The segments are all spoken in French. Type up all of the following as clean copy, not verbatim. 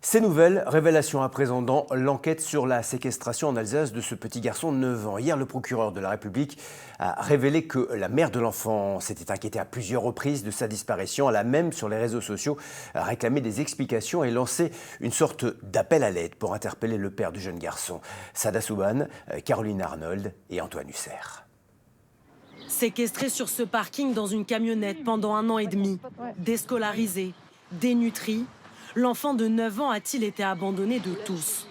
Ces nouvelles révélations à présent dans l'enquête sur la séquestration en Alsace de ce petit garçon de 9 ans. Hier, le procureur de la République a révélé que la mère de l'enfant s'était inquiétée à plusieurs reprises de sa disparition. Elle a même, sur les réseaux sociaux, réclamé des explications et lancé une sorte d'appel à l'aide pour interpeller le père du jeune garçon. Sada Souban, Caroline Arnold et Antoine Husser. Séquestré sur ce parking dans une camionnette pendant 1 an et demi, déscolarisé, dénutri, l'enfant de 9 ans a-t-il été abandonné de tous?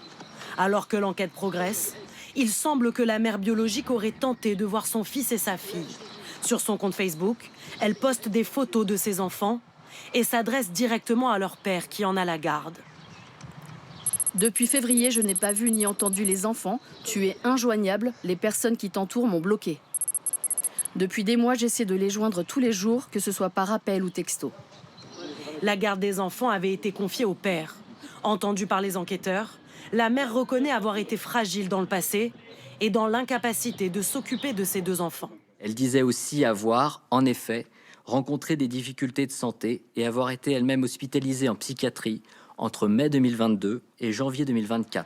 Alors que l'enquête progresse, il semble que la mère biologique aurait tenté de voir son fils et sa fille. Sur son compte Facebook, elle poste des photos de ses enfants et s'adresse directement à leur père qui en a la garde. Depuis février, je n'ai pas vu ni entendu les enfants. Tu es injoignable, les personnes qui t'entourent m'ont bloqué. Depuis des mois, j'essaie de les joindre tous les jours, que ce soit par appel ou texto. La garde des enfants avait été confiée au père. Entendue par les enquêteurs, la mère reconnaît avoir été fragile dans le passé et dans l'incapacité de s'occuper de ses 2 enfants. Elle disait aussi avoir, en effet, rencontré des difficultés de santé et avoir été elle-même hospitalisée en psychiatrie entre mai 2022 et janvier 2024.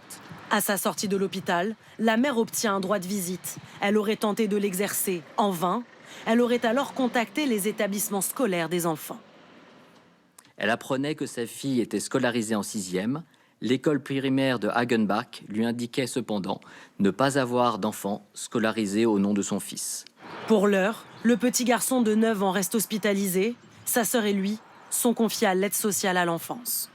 À sa sortie de l'hôpital, la mère obtient un droit de visite. Elle aurait tenté de l'exercer en vain. Elle aurait alors contacté les établissements scolaires des enfants. Elle apprenait que sa fille était scolarisée en 6e. L'école primaire de Hagenbach lui indiquait cependant ne pas avoir d'enfant scolarisé au nom de son fils. Pour l'heure, le petit garçon de 9 ans reste hospitalisé. Sa sœur et lui sont confiés à l'aide sociale à l'enfance.